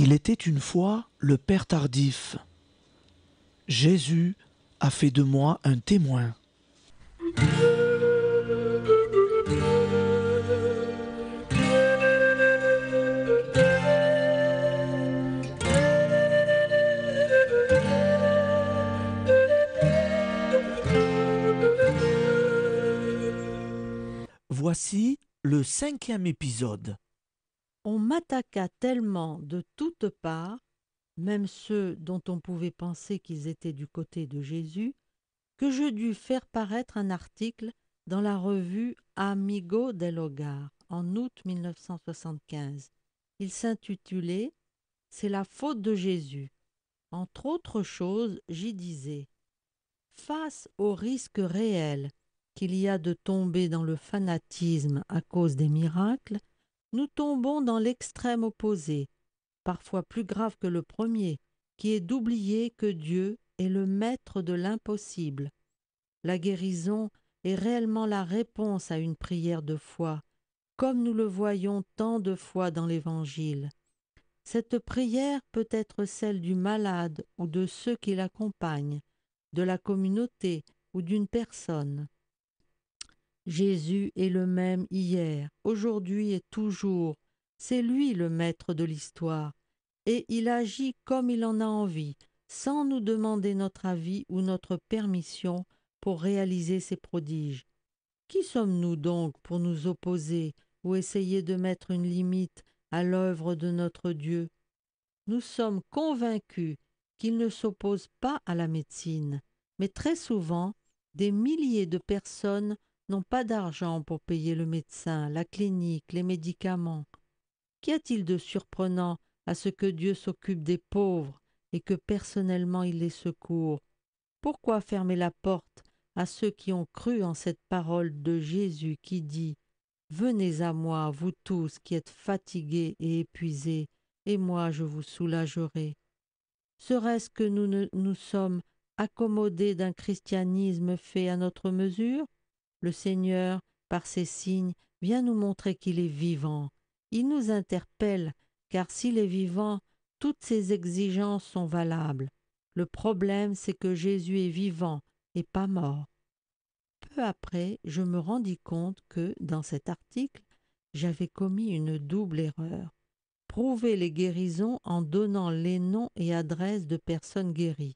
Il était une fois le Père tardif. Jésus a fait de moi un témoin. Voici le 5e épisode. On m'attaqua tellement de toutes parts, même ceux dont on pouvait penser qu'ils étaient du côté de Jésus, que je dus faire paraître un article dans la revue Amigo del Hogar en août 1975. Il s'intitulait C'est la faute de Jésus. Entre autres choses, j'y disais face au risque réel qu'il y a de tomber dans le fanatisme à cause des miracles, nous tombons dans l'extrême opposé, parfois plus grave que le premier, qui est d'oublier que Dieu est le maître de l'impossible. La guérison est réellement la réponse à une prière de foi, comme nous le voyons tant de fois dans l'Évangile. Cette prière peut être celle du malade ou de ceux qui l'accompagnent, de la communauté ou d'une personne. Jésus est le même hier, aujourd'hui et toujours. C'est lui le maître de l'histoire, et il agit comme il en a envie, sans nous demander notre avis ou notre permission pour réaliser ses prodiges. Qui sommes-nous donc pour nous opposer ou essayer de mettre une limite à l'œuvre de notre Dieu? Nous sommes convaincus qu'il ne s'oppose pas à la médecine, mais très souvent, des milliers de personnes n'ont pas d'argent pour payer le médecin, la clinique, les médicaments. Qu'y a-t-il de surprenant à ce que Dieu s'occupe des pauvres et que personnellement il les secourt? Pourquoi fermer la porte à ceux qui ont cru en cette parole de Jésus qui dit « Venez à moi, vous tous qui êtes fatigués et épuisés, et moi je vous soulagerai ». Serait-ce que nous ne nous sommes accommodés d'un christianisme fait à notre mesure? Le Seigneur, par ses signes, vient nous montrer qu'il est vivant. Il nous interpelle, car s'il est vivant, toutes ses exigences sont valables. Le problème, c'est que Jésus est vivant et pas mort. Peu après, je me rendis compte que, dans cet article, j'avais commis une double erreur. Prouver les guérisons en donnant les noms et adresses de personnes guéries,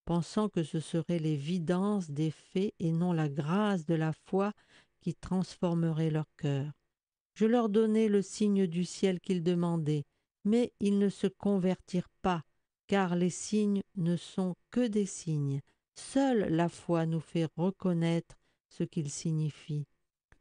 pensant que ce serait l'évidence des faits et non la grâce de la foi qui transformerait leur cœur. Je leur donnai le signe du ciel qu'ils demandaient, mais ils ne se convertirent pas, car les signes ne sont que des signes. Seule la foi nous fait reconnaître ce qu'ils signifient,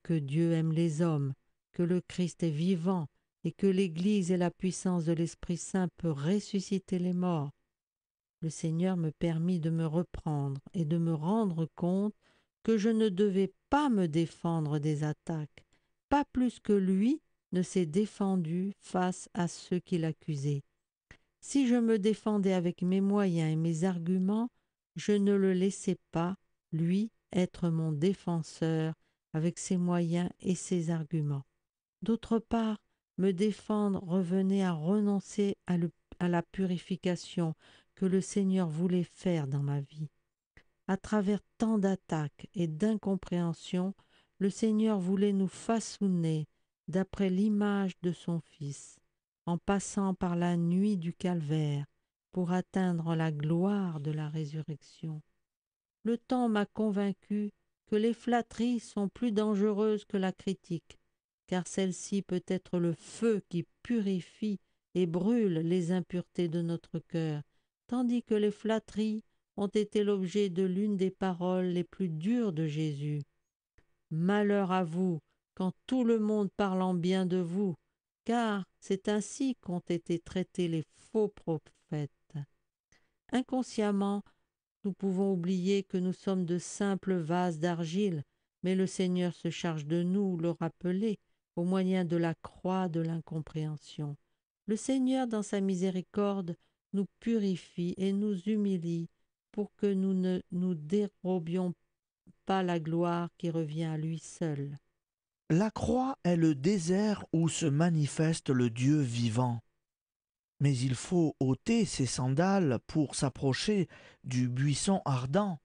que Dieu aime les hommes, que le Christ est vivant et que l'Église et la puissance de l'Esprit Saint peut ressusciter les morts. Le Seigneur me permit de me reprendre et de me rendre compte que je ne devais pas me défendre des attaques, pas plus que lui ne s'est défendu face à ceux qui l'accusaient. Si je me défendais avec mes moyens et mes arguments, je ne le laissais pas, lui, être mon défenseur avec ses moyens et ses arguments. D'autre part, me défendre revenait à renoncer à la purification que le Seigneur voulait faire dans ma vie. À travers tant d'attaques et d'incompréhensions, le Seigneur voulait nous façonner d'après l'image de son Fils, en passant par la nuit du calvaire pour atteindre la gloire de la résurrection. Le temps m'a convaincu que les flatteries sont plus dangereuses que la critique, car celle-ci peut être le feu qui purifie et brûle les impuretés de notre cœur, tandis que les flatteries ont été l'objet de l'une des paroles les plus dures de Jésus. Malheur à vous, quand tout le monde parle en bien de vous, car c'est ainsi qu'ont été traités les faux prophètes. Inconsciemment, nous pouvons oublier que nous sommes de simples vases d'argile, mais le Seigneur se charge de nous le rappeler au moyen de la croix de l'incompréhension. Le Seigneur, dans sa miséricorde, nous purifie et nous humilie pour que nous ne nous dérobions pas la gloire qui revient à lui seul. La croix est le désert où se manifeste le Dieu vivant. mais il faut ôter ses sandales pour s'approcher du buisson ardent.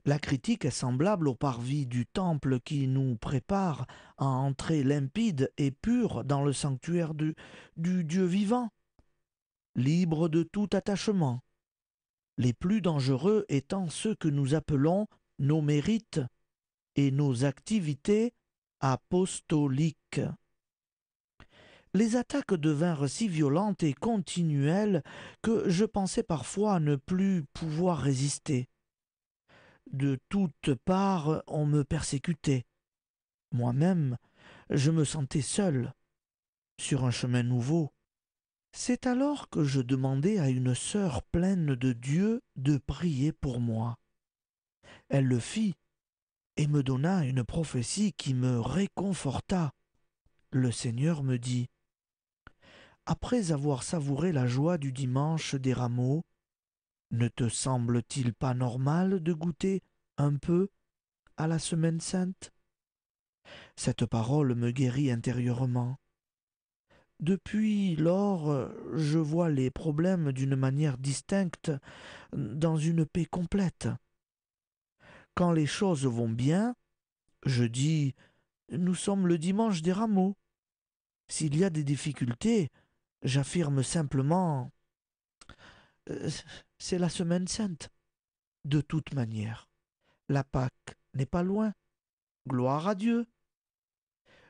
La critique est semblable au parvis du temple qui nous prépare à entrer limpide et pur dans le sanctuaire du Dieu vivant, libre de tout attachement, les plus dangereux étant ceux que nous appelons nos mérites et nos activités apostoliques. Les attaques devinrent si violentes et continuelles que je pensais parfois ne plus pouvoir résister. De toutes parts, on me persécutait. Moi-même, je me sentais seul, sur un chemin nouveau. C'est alors que je demandai à une sœur pleine de Dieu de prier pour moi. Elle le fit et me donna une prophétie qui me réconforta. Le Seigneur me dit: après avoir savouré la joie du dimanche des rameaux, ne te semble-t-il pas normal de goûter un peu à la semaine sainte? Cette parole me guérit intérieurement. Depuis lors, je vois les problèmes d'une manière distincte, dans une paix complète. Quand les choses vont bien, je dis: nous sommes le dimanche des rameaux. S'il y a des difficultés, j'affirme simplement: euh, c'est la semaine sainte. De toute manière, la Pâque n'est pas loin. Gloire à Dieu.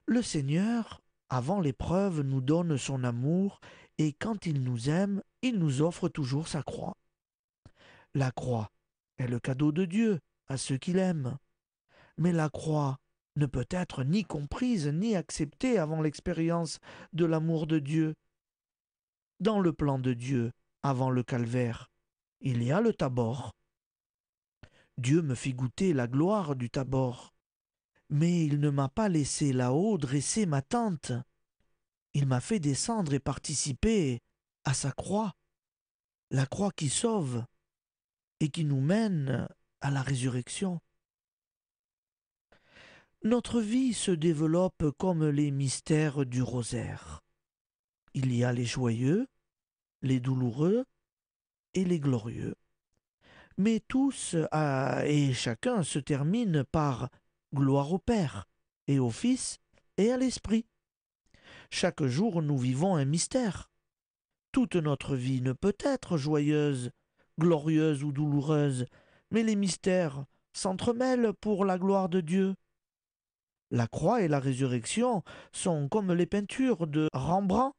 Le Seigneur, avant l'épreuve, nous donne son amour, et quand il nous aime, il nous offre toujours sa croix. La croix est le cadeau de Dieu à ceux qu'il aime. Mais la croix ne peut être ni comprise ni acceptée avant l'expérience de l'amour de Dieu. Dans le plan de Dieu, avant le calvaire, il y a le Tabor. Dieu me fit goûter la gloire du Tabor, mais il ne m'a pas laissé là-haut dresser ma tente. Il m'a fait descendre et participer à sa croix, la croix qui sauve et qui nous mène à la résurrection. Notre vie se développe comme les mystères du rosaire. Il y a les joyeux, les douloureux et les glorieux. Mais tous et chacun se terminent par gloire au Père et au Fils et à l'Esprit. Chaque jour nous vivons un mystère. Toute notre vie ne peut être joyeuse, glorieuse ou douloureuse, mais les mystères s'entremêlent pour la gloire de Dieu. La croix et la résurrection sont comme les peintures de Rembrandt,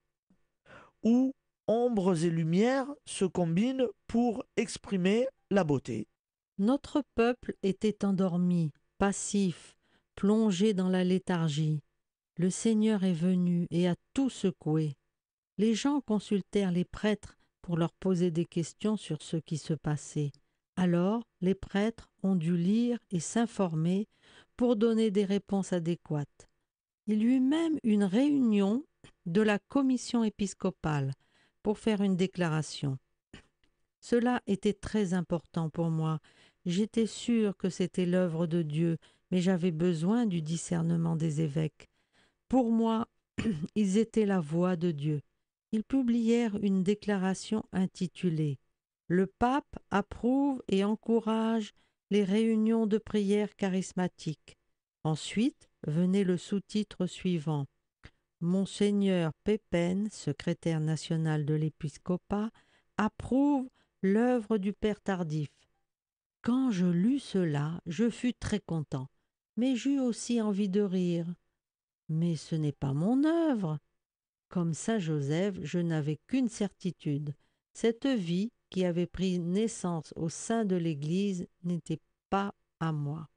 où ombres et lumières se combinent pour exprimer la beauté. Notre peuple était endormi, passif, plongé dans la léthargie. Le Seigneur est venu et a tout secoué. Les gens consultèrent les prêtres pour leur poser des questions sur ce qui se passait. Alors, les prêtres ont dû lire et s'informer pour donner des réponses adéquates. Il y eut même une réunion de la commission épiscopale pour faire une déclaration. Cela était très important pour moi. J'étais sûre que c'était l'œuvre de Dieu, mais j'avais besoin du discernement des évêques. Pour moi, ils étaient la voix de Dieu. Ils publièrent une déclaration intitulée Le pape approuve et encourage les réunions de prière charismatiques. Ensuite venait le sous-titre suivant Monseigneur Pépin, secrétaire national de l'épiscopat, approuve l'œuvre du Père Tardif. Quand je lus cela, je fus très content, mais j'eus aussi envie de rire. Mais ce n'est pas mon œuvre. Comme saint Joseph, je n'avais qu'une certitude. Cette vie qui avait pris naissance au sein de l'Église n'était pas à moi.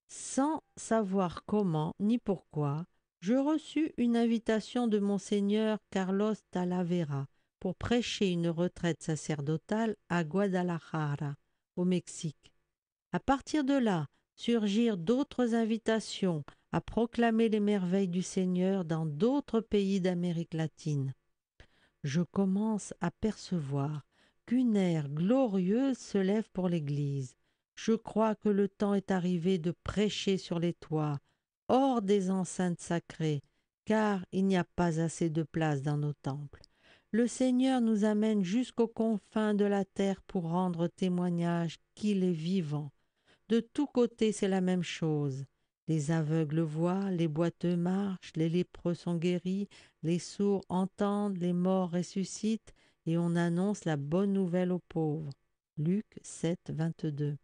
Sans savoir comment ni pourquoi, je reçus une invitation de monseigneur Carlos Talavera pour prêcher une retraite sacerdotale à Guadalajara, au Mexique. À partir de là, surgirent d'autres invitations à proclamer les merveilles du Seigneur dans d'autres pays d'Amérique latine. Je commence à percevoir qu'une ère glorieuse se lève pour l'Église. Je crois que le temps est arrivé de prêcher sur les toits, hors des enceintes sacrées, car il n'y a pas assez de place dans nos temples. Le Seigneur nous amène jusqu'aux confins de la terre pour rendre témoignage qu'il est vivant. De tous côtés, c'est la même chose. Les aveugles voient, les boiteux marchent, les lépreux sont guéris, les sourds entendent, les morts ressuscitent, et on annonce la bonne nouvelle aux pauvres. Luc 7, 22.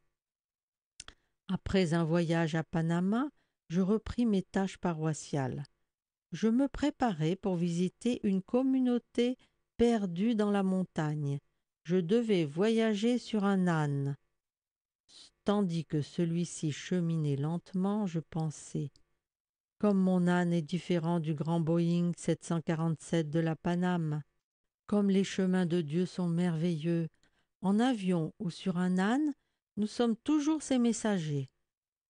Après un voyage à Panama, je repris mes tâches paroissiales. Je me préparais pour visiter une communauté perdue dans la montagne. Je devais voyager sur un âne. Tandis que celui-ci cheminait lentement, je pensais: comme mon âne est différent du grand Boeing 747 de la Paname, comme les chemins de Dieu sont merveilleux, en avion ou sur un âne, nous sommes toujours ses messagers.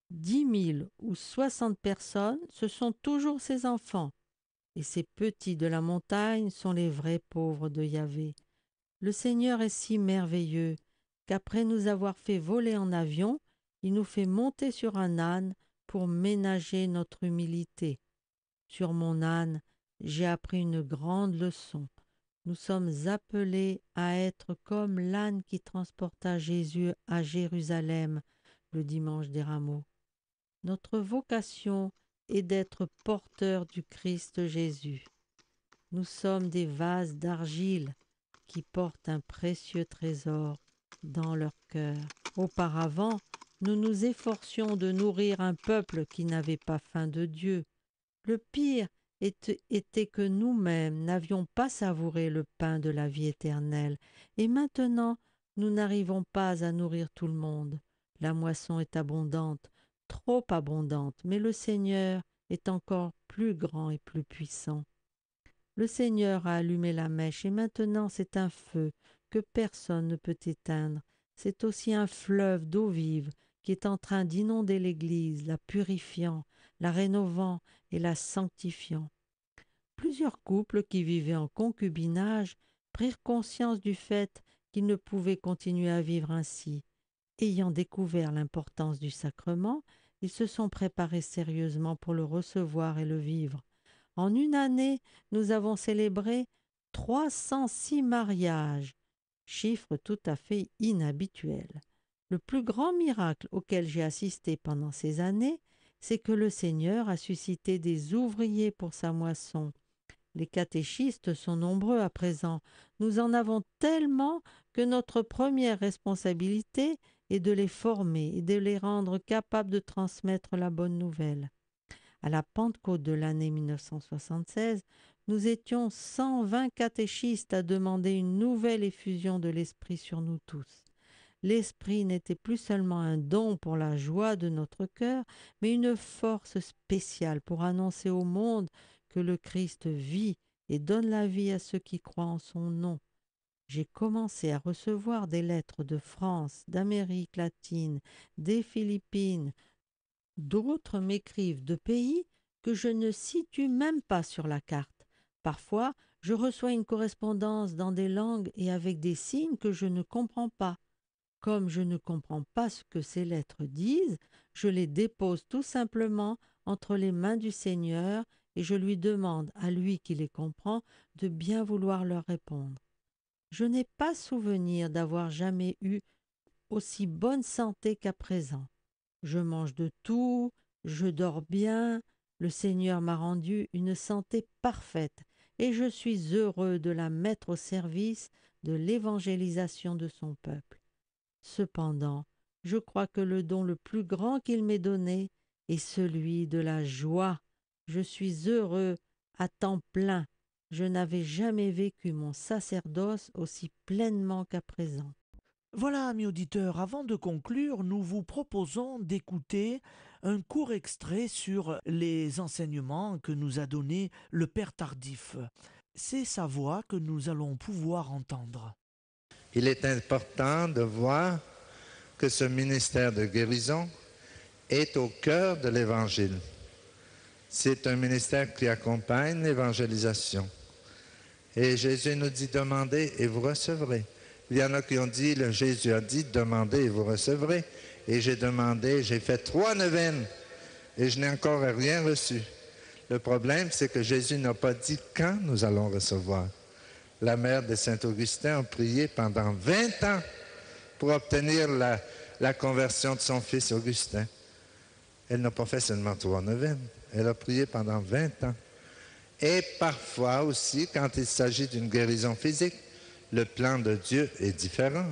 10 000 ou 60 personnes, ce sont toujours ses enfants. Et ces petits de la montagne sont les vrais pauvres de Yahvé. Le Seigneur est si merveilleux qu'après nous avoir fait voler en avion, il nous fait monter sur un âne pour ménager notre humilité. Sur mon âne, j'ai appris une grande leçon. Nous sommes appelés à être comme l'âne qui transporta Jésus à Jérusalem le dimanche des Rameaux. Notre vocation est d'être porteurs du Christ Jésus. Nous sommes des vases d'argile qui portent un précieux trésor dans leur cœur. Auparavant, nous nous efforcions de nourrir un peuple qui n'avait pas faim de Dieu. Le pire était que nous-mêmes n'avions pas savouré le pain de la vie éternelle, et maintenant nous n'arrivons pas à nourrir tout le monde. La moisson est abondante, trop abondante, mais le Seigneur est encore plus grand et plus puissant. Le Seigneur a allumé la mèche, et maintenant c'est un feu que personne ne peut éteindre. C'est aussi un fleuve d'eau vive qui est en train d'inonder l'Église, la purifiant, la rénovant et la sanctifiant. Plusieurs couples qui vivaient en concubinage prirent conscience du fait qu'ils ne pouvaient continuer à vivre ainsi. Ayant découvert l'importance du sacrement, ils se sont préparés sérieusement pour le recevoir et le vivre. En une année, nous avons célébré 306 mariages, chiffre tout à fait inhabituel. Le plus grand miracle auquel j'ai assisté pendant ces années, c'est que le Seigneur a suscité des ouvriers pour sa moisson. Les catéchistes sont nombreux à présent. Nous en avons tellement que notre première responsabilité est de les former et de les rendre capables de transmettre la bonne nouvelle. À la Pentecôte de l'année 1976, nous étions 120 catéchistes à demander une nouvelle effusion de l'Esprit sur nous tous. L'Esprit n'était plus seulement un don pour la joie de notre cœur, mais une force spéciale pour annoncer au monde que le Christ vit et donne la vie à ceux qui croient en son nom. J'ai commencé à recevoir des lettres de France, d'Amérique latine, des Philippines. D'autres m'écrivent de pays que je ne situe même pas sur la carte. Parfois, je reçois une correspondance dans des langues et avec des signes que je ne comprends pas. Comme je ne comprends pas ce que ces lettres disent, je les dépose tout simplement entre les mains du Seigneur et je lui demande, à lui qui les comprend, de bien vouloir leur répondre. Je n'ai pas souvenir d'avoir jamais eu aussi bonne santé qu'à présent. Je mange de tout, je dors bien, le Seigneur m'a rendu une santé parfaite et je suis heureux de la mettre au service de l'évangélisation de son peuple. Cependant, je crois que le don le plus grand qu'il m'ait donné est celui de la joie. Je suis heureux à temps plein. Je n'avais jamais vécu mon sacerdoce aussi pleinement qu'à présent. Voilà, amis auditeurs, avant de conclure, nous vous proposons d'écouter un court extrait sur les enseignements que nous a donnés le Père Tardif. C'est sa voix que nous allons pouvoir entendre. Il est important de voir que ce ministère de guérison est au cœur de l'Évangile. C'est un ministère qui accompagne l'évangélisation. Et Jésus nous dit « demandez et vous recevrez ». Il y en a qui ont dit, Jésus a dit « demandez et vous recevrez ». Et j'ai demandé, j'ai fait 3 neuvaines et je n'ai encore rien reçu. Le problème, c'est que Jésus n'a pas dit quand nous allons recevoir. La mère de Saint-Augustin a prié pendant 20 ans pour obtenir la conversion de son fils Augustin. Elle n'a pas fait seulement 3 neuvaines, elle a prié pendant 20 ans. Et parfois aussi, quand il s'agit d'une guérison physique, le plan de Dieu est différent.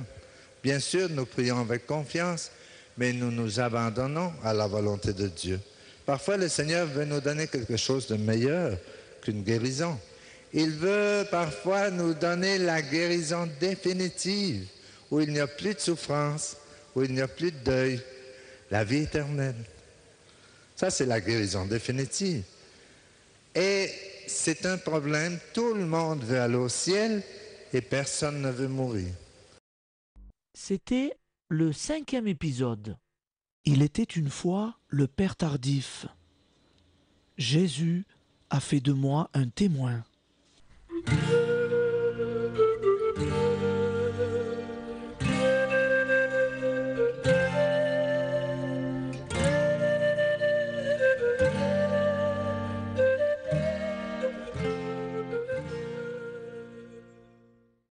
Bien sûr, nous prions avec confiance, mais nous nous abandonnons à la volonté de Dieu. Parfois, le Seigneur veut nous donner quelque chose de meilleur qu'une guérison. Il veut parfois nous donner la guérison définitive, où il n'y a plus de souffrance, où il n'y a plus de deuil, la vie éternelle. Ça, c'est la guérison définitive. Et c'est un problème, tout le monde veut aller au ciel et personne ne veut mourir. C'était le 5e épisode. Il était une fois le Père tardif. Jésus a fait de moi un témoin.